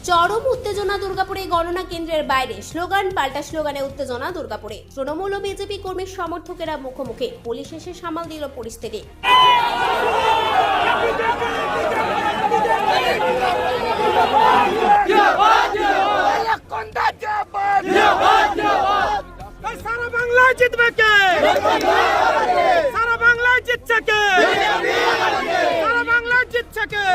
চরম উত্তেজনা দুর্গাপুরে গণনা কেন্দ্রের বাইরে স্লোগান পাল্টা স্লোগানে উত্তেজনা দুর্গাপুরে তৃণমূল ও বিজেপি কর্মীর সমর্থকেরা মুখোমুখি পুলিশ এসে সামাল দিল পরিস্থিতি। সারা বাংলা জিতবে কে? সারা বাংলা জিতছে কে? সারা বাংলা জিতছে কে?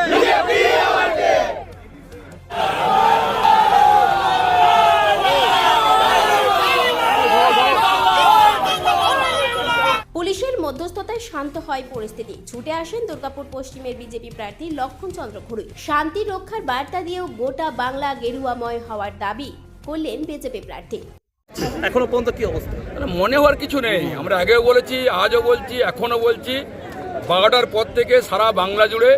পুলিশের মধ্যস্থতায় শান্ত হয় পরিস্থিতি। ছুটে আসেন দুর্গাপুর পশ্চিমের বিজেপি প্রার্থী লক্ষণ চন্দ্র ঘুরুই। শান্তি রক্ষার বার্তা দিয়েও গোটা বাংলা গেরুয়াময় হওয়ার দাবি করলেন বিজেপি প্রার্থী। এখনো পর্যন্ত কি অবস্থা? মনে হওয়ার কিছু নেই। আমরা আগেও বলেছি, আজও বলছি, এখনো বলছি, 12টার পর থেকে সারা বাংলা জুড়ে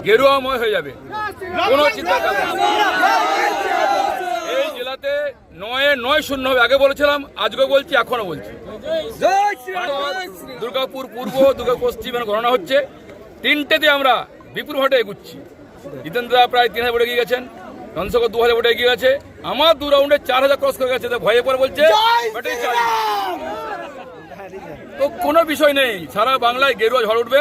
গেরুয়াময় হয়ে যাবে, কোনো চিন্তা করবেন না। এই জেলাতে 9-0 হবে, আগে বলেছিলাম, আজকেও বলছি, এখনো বলছি। দুর্গাপুর পূর্ব, দুর্গাপুর পশ্চিম গণনা হচ্ছে, 3টেতে আমরা বিপুল ভোটে এগুচ্ছি। জিতেন্দ্র প্রায় 3000 ভোটে এগিয়ে গেছেন, ননসকর 2000 ভোটে এগিয়ে গেছে, আমার 2 রাউন্ডে 4000 ক্রস করে গেছে। ভয়ে পরে বলছে তো কোনো বিষয় নেই, সারা বাংলায় গেরুয়া ঝড় উঠবে।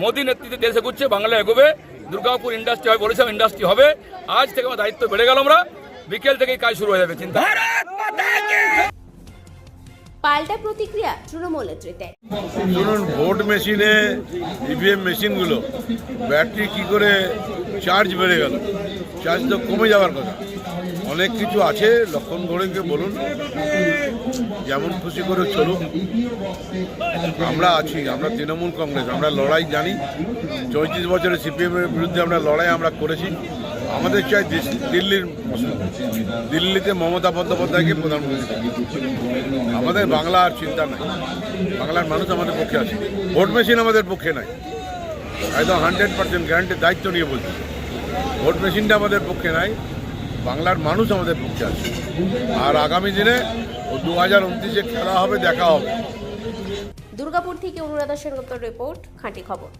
মোদী নেতৃত্বে দেশে ঘুরছে, বাংলায় এগোবে। দুর্গাপুর ইন্ডাস্ট্রি হয় বলেছিলাম, ইন্ডাস্ট্রি হবে। আজ থেকে আমার দায়িত্ব বেড়ে গেল, আমরা বিকেল থেকেই কাজ শুরু হয়ে যাবে। চিন্তা পাল্টা প্রতিক্রিয়া তৃণমূল নেতৃত্বে। ধরুন, ভোট মেশিনে ইভিএম মেশিনগুলো ব্যাটারি কি করে চার্জ বেড়ে গেল? চার্জ তো কমে যাওয়ার কথা। অনেক কিছু আছে, লক্ষণ ঘোড়েকে বলুন, যেমন খুশি করে চলুন। আমরা আছি, আমরা তৃণমূল কংগ্রেস, আমরা লড়াই জানি। 34 বছরে সিপিএমের বিরুদ্ধে আমরা লড়াই করেছি। আমাদের চাই দিল্লির মসলা, দিল্লিতে মমতা বন্দ্যোপাধ্যায়কে প্রধানমন্ত্রী। আমাদের বাংলা আর চিন্তা নাই, বাংলার মানুষ আমাদের পক্ষে আছে। ভোট মেশিন আমাদের পক্ষে নাই, একদম 100% গ্যারান্টির দায়িত্ব নিয়ে বলছি। ভোট মেশিনটা আমাদের পক্ষে নাই, বাংলার মানুষ আমাদের পক্ষে আছে। আর আগামী দিনে 2029-এ খেলা হবে, দেখা হবে। দুর্গাপুর থেকে অনুরাধা সেনগুপ্তর রিপোর্ট, খাঁটি খবর।